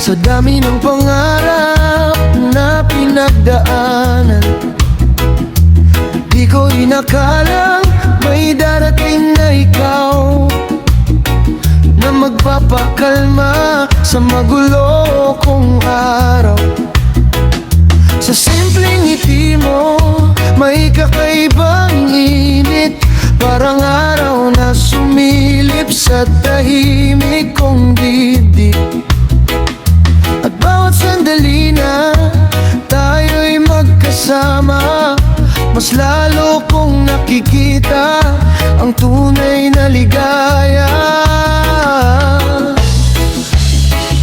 Sa dami ng pangarap na pinagdaanan, di ko rin akalang may darating na ikaw na magpapakalma sa magulo kong araw. Sa simpleng ngiti mo, may kakaibang init, parang araw na sumilip sa tahimik kong dibdib. At bawat sandali na tayo'y magkasama, mas lalo kong nakikita ang tunay na ligaya.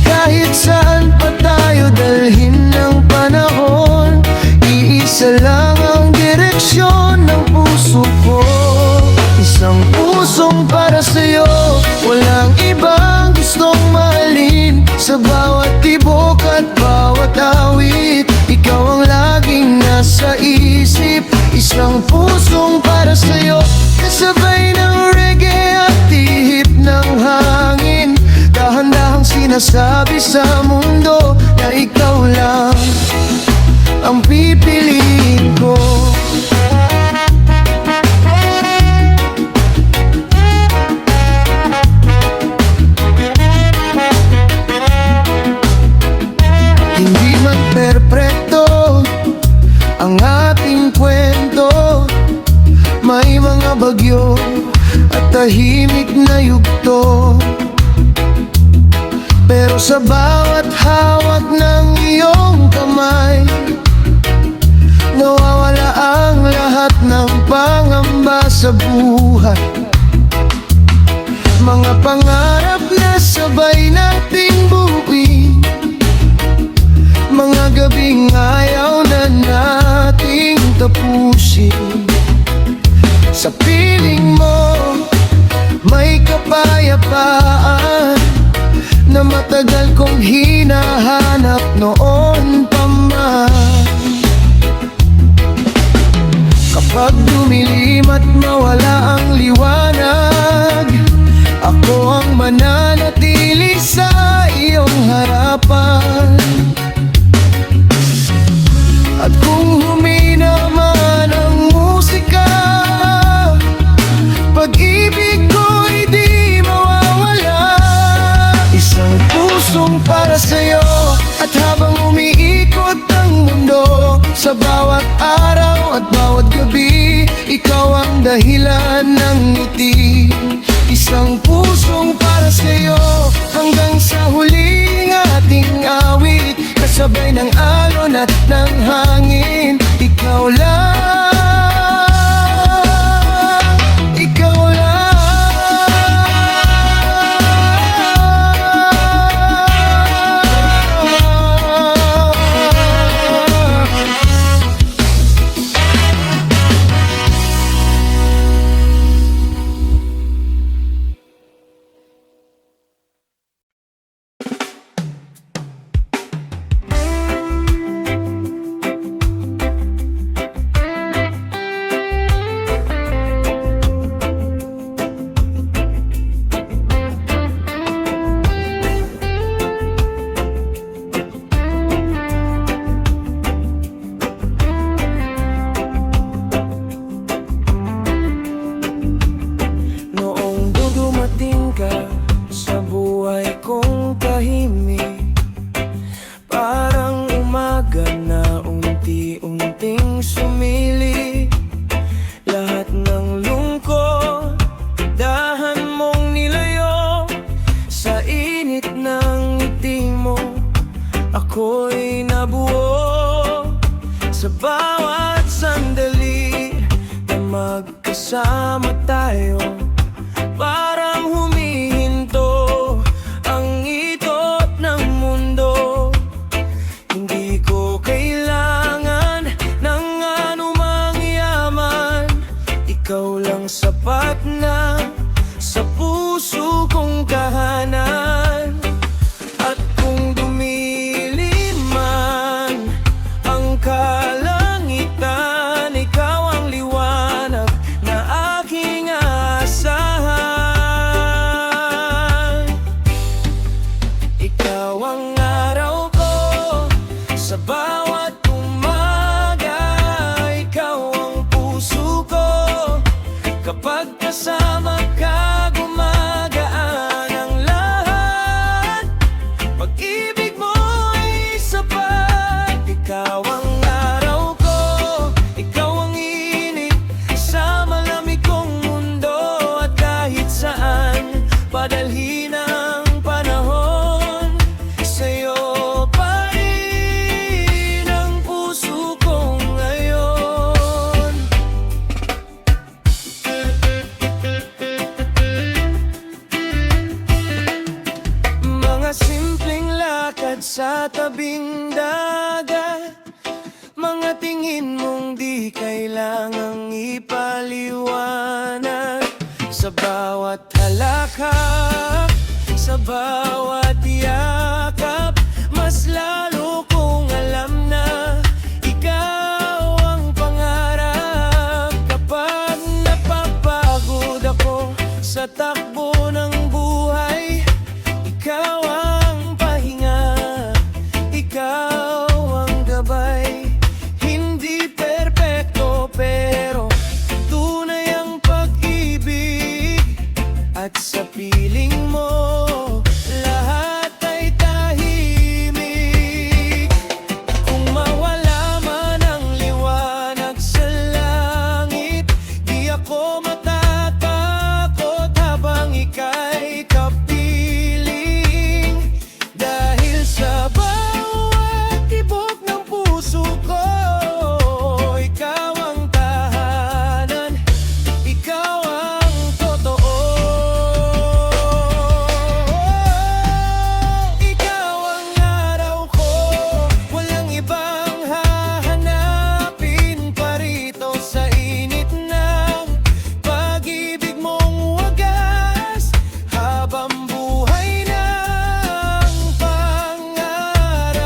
Kahit saan pa tayo dalhin ng panahon, iisa lang ang direksyon ng puso ko. Isang pusong para sa'yo, walang ibang gustong mahalin. Sa bawat tibok at bawat awit, ikaw ang laging nasa isip. Isang pusong para sa'yo, kasabay ng reggae at tihip ng hangin. Dahan-dahang sinasabi sa mundo na ikaw lang ang pipiliin ko. Hindi man perpekto ang ating kwento, may mga bagyo at tahimik na yugto. Pero sa bawat hawak ng iyong kamay, nawawala ang lahat ng pangamba sa buhay. Mga pangarap na sabay nating buuin, mga gabing ayaw na nating tapusin. Sa piling mo, may kapayapaan na matagal kong hinahanap noon pa man. Kapag dumilim at mawala ang liwanag, ako ang mananatili sa iyong harapan. At kung humina man ang musika, pag-ibig ko'y di mawawala. Isang pusong para sa'yo, at habang umiikot ang mundo, sa bawat araw at bawat gabi, ikaw ang dahilan ng ngiti. Isang pusong para sa'yo, hanggang sa huling ating awit, kasabay ng alon at ng hangin. Ikaw lang, ikaw lang. Ako'y nabuo sa bawat sandali na magkasama tayo. Parang humihinto ang itot ng mundo. Hindi ko kailangan ng anumang yaman, ikaw lang sapat na sa puso kong tahanan. At kung kalangitan, ikaw ang liwanag na aking asa. sa tabing dagat. Mga tingin mong di kailangang ipaliwanag. Sa bawat halakak, sa bawat yakap, mas lalo kong alam na ikaw ang pangarap. Kapag napapagod ako sa takbo ng buhay, ikaw ang pahinga, ikaw ang gabay. Hindi perpekto pero tunay ang pag-ibig. At sa piling mo, lahat ay tahimik. Kung mawala man ang liwanag sa langit, di ako matatakot habang ika'y kapiling. Dahil sa bawat tibok ng puso ko, ikaw ang tahanan, ikaw ang totoo. Ikaw ang araw ko, walang ibang hahanapin pa rito sa init ng pag-ibig mong wagas. Habang buhay ng pangarap,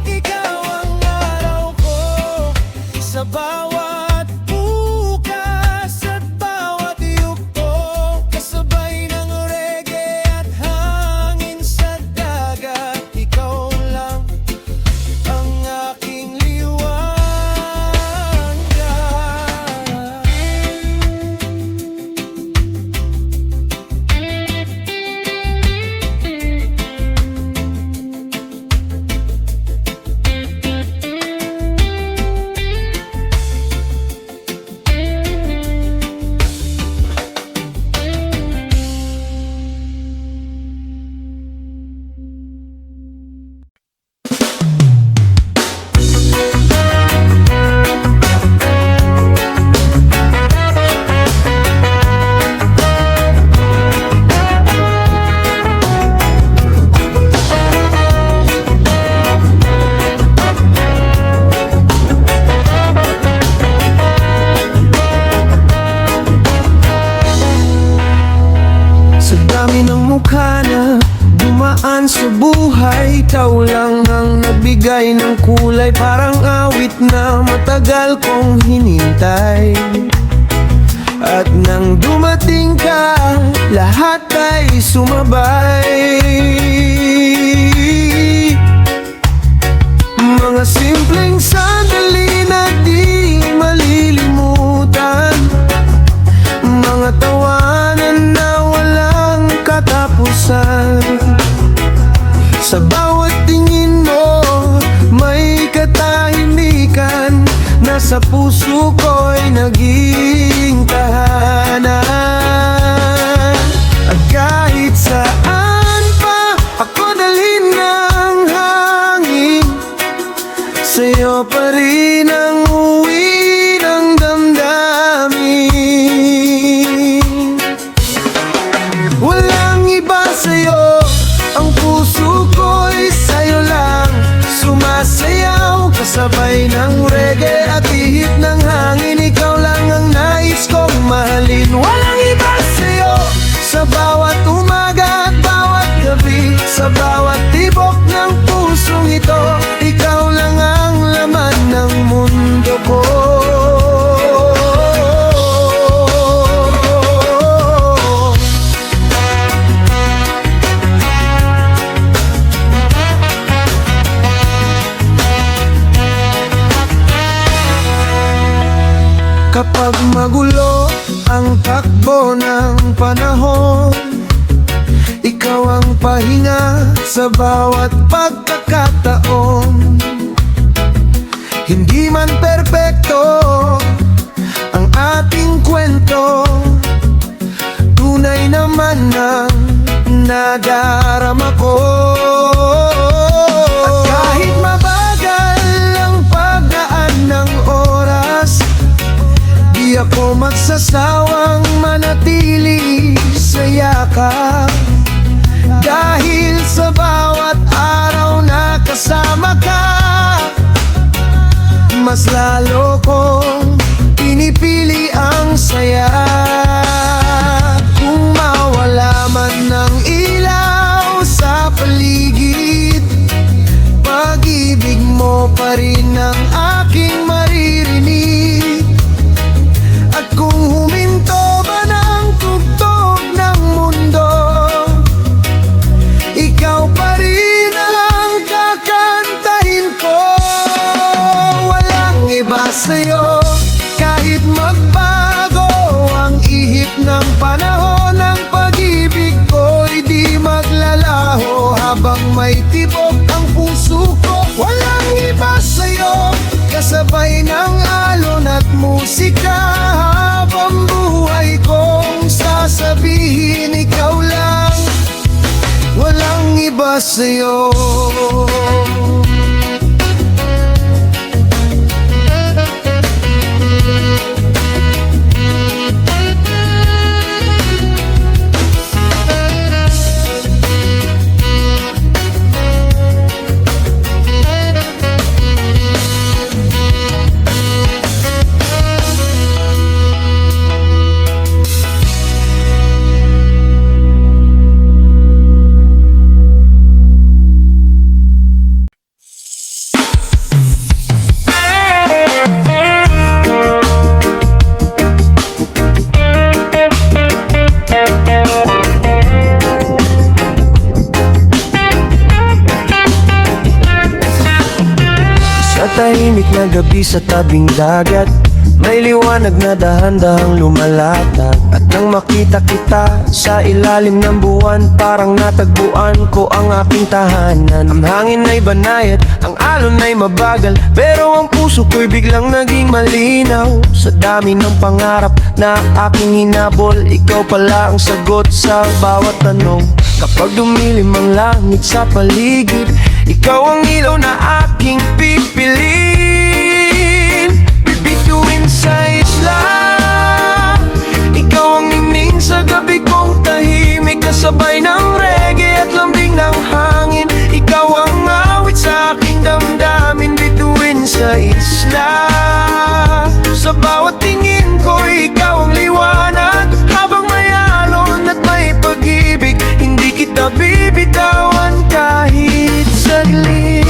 ikaw ang araw ko sa bawat bukas at bawat yugto. Kasabay ng reggae at hangin sa dagat, ikaw lang ang aking liwanag. Sa dami ng mukha na dumaan sa buhay, ikaw lang ang nagbigay ng kulay. Parang awit na matagal kong hinintay. At nang dumating ka, lahat ay sumabay. Mga simpleng sandali na di malilimutan, mga tawanan na walang katapusan. Sa bawat tingin mo, may katahimikan na sa puso ko'y naging tahanan. At kahit saan pa ako dalhin ng hangin, sa'yo pa rin ang uwi ng damdamin. Walang iba sa'yo, ang puso ko'y sa'yo lang. Sumasayaw kasabay ng reggae at ihip ng hangin, ikaw lang ang nais kong mahalin. Walang iba sa'yo, sa bawat umaga at bawat gabi, sa bawat tibok ng pusong ito, ikaw lang ang laman ng mundo ko. Kapag magulo ang takbo ng panahon, ikaw ang pahinga sa bawat pagkakataon. Hindi man perpekto ang ating kwento, tunay naman ang nadarama ko. At kahit mabagal ang pagdaan ng oras, di ako magsasawang manatili sa yakap. Dahil sa bawat mas lalo kong pinipili ang saya. Kung mawala man ng ilaw sa paligid, pag-ibig mo pa rin ang aking maririnig. At kung huminto ba ng tugtog ng mundo, ikaw pa rin ang kakantahin ko. Walang iba sa'yo, kahit magbago ang ihip ng panahon. Ang pag-ibig ko'y di maglalaho habang may tibok ang puso ko. Walang iba sa'yo, kasabay ng alon at musika. Habang buhay kong sasabihin ikaw lang, walang iba sa'yo. Tahimik na gabi sa tabing dagat, may liwanag na dahan-dahang lumalatag. At nang makita kita sa ilalim ng buwan, parang natagpuan ko ang aking tahanan. Ang hangin ay banayad, ang alon ay mabagal, pero ang puso ko'y biglang naging malinaw. Sa dami ng pangarap na aking hinabol, ikaw pala ang sagot sa bawat tanong. Kapag dumilim ang langit sa paligid, ikaw ang ilaw na aking pipiliin. Bibituin sa isla, ikaw ang ningning sa gabi kong tahimik, kasabay ng reggae at lambing ng hangin. Ikaw ang awit sa aking damdamin. Bituin sa isla, sa bawat tingin ko ikaw ang liwanag. Habang may alon at may pag-ibig, hindi kita bibitawan kahit saglit.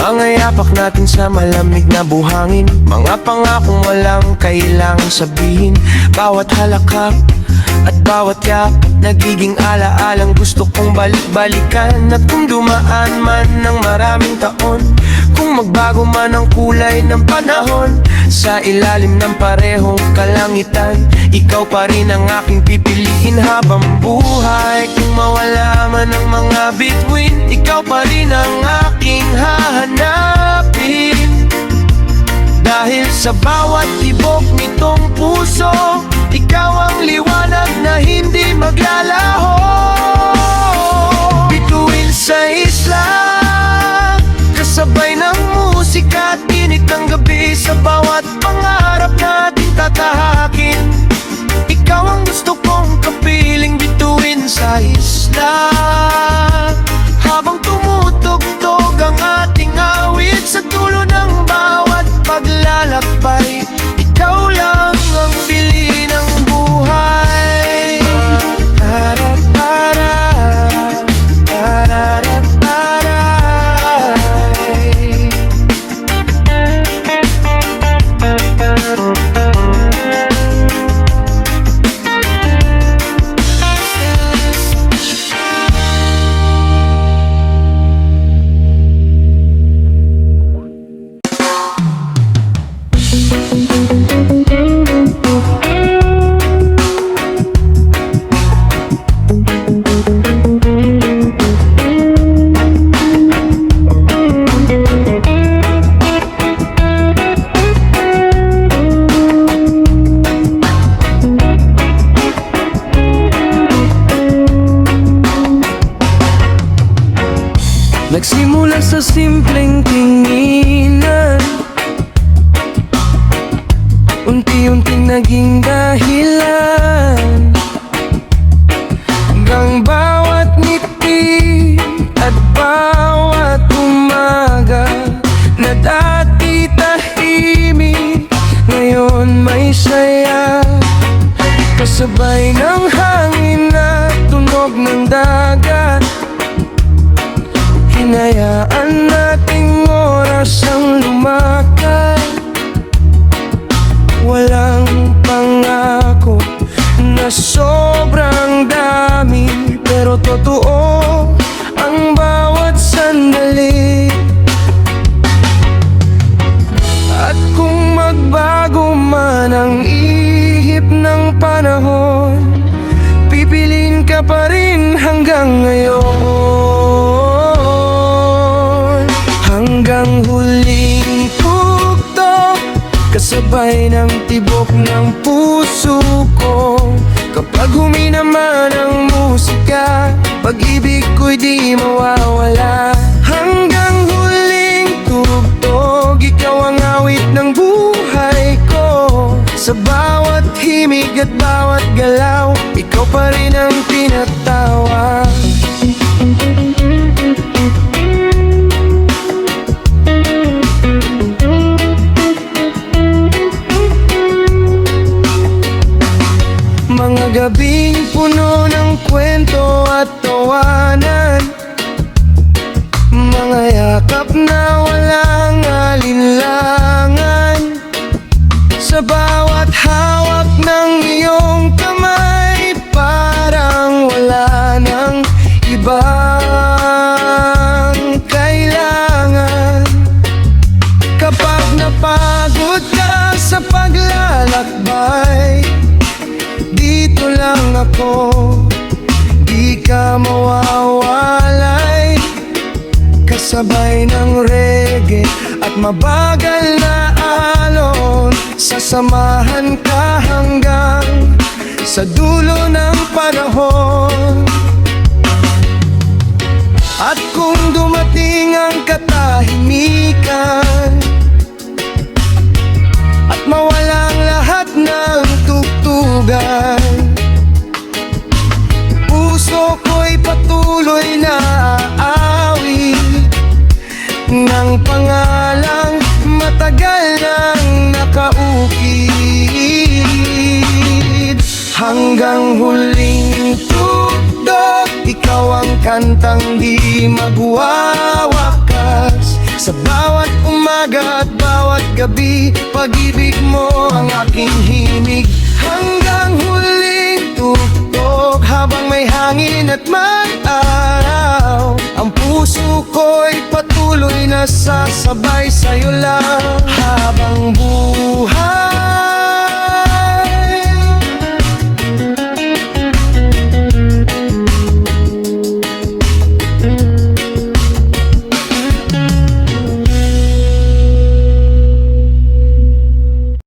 Mga yapak natin sa malamig na buhangin, mga pangakong walang kailangang sabihin. Bawat halakhak at bawat yak, nagiging ala-alang gusto kong balik-balikan. At kung dumaan man ng maraming taon, kung magbago man ang kulay ng panahon, sa ilalim ng parehong kalangitan, ikaw pa rin ang aking pipiliin habang buhay. Kung mawala man ang mga bituin, ikaw pa rin ang aking hahanapin. Dahil sa bawat tibok nitong puso, ikaw ang liwanag na hindi maglalaho. Bituin sa isla, kasabay ng musika at init ng gabi. Sa bawat pangarap natin tatahakin, ikaw ang gusto kong kapiling. Bituin sa isla, habang tumutugtog ang ating awit. Sa dulo ng bawat paglalakbay, ikaw lang ang bili ng buhay. Nagsimula sa simpleng tinginan, unti-unting naging dahilan, hanggang bawat ngiti at bawat umaga na dati tahimik, ngayon may saya. Kasabay ng hangin at tunog ng dagat, hinayaan nating oras ang lumakad. Walang pangako na sobrang dami, pero totoo ang bawat sandali. At kung magbago man ang ihip ng panahon, pipiliin ka pa rin hanggang ngayon. Hanggang huling tugtog, kasabay ng tibok ng puso ko. Kapag huminaman ang musika, pag-ibig ko'y di mawawala. Hanggang huling tugtog, ikaw ang awit ng buhay ko. Sa bawat himig at bawat galaw, ikaw pa rin ang tinatawag. Mga gabing puno ng kwento at tawanan, mga yakap na walang alinlangan. Sa bawat hawak ng iyong kamay, parang wala nang ibang kailangan. Kapag napagod ka sa paglalakbay, dito lang ako, di ka mawawalay. Kasabay ng reggae at mabagal na alon, sasamahan ka hanggang sa dulo ng panahon. At kung dumating ang katahimikan at mawalang lahat ng tugtugan, puso ko'y patuloy na aawi ng pangalang matagal nang nakaukit. Hanggang huling tugtog, ikaw ang kantang di magwawakas. Sa bawat umaga at bawat gabi, pag-ibig mo ang aking himig. Hanggang huling tugtog, habang may hangin at may araw, ang puso ko'y patuloy na sasabay sa'yo lang. Habang buhay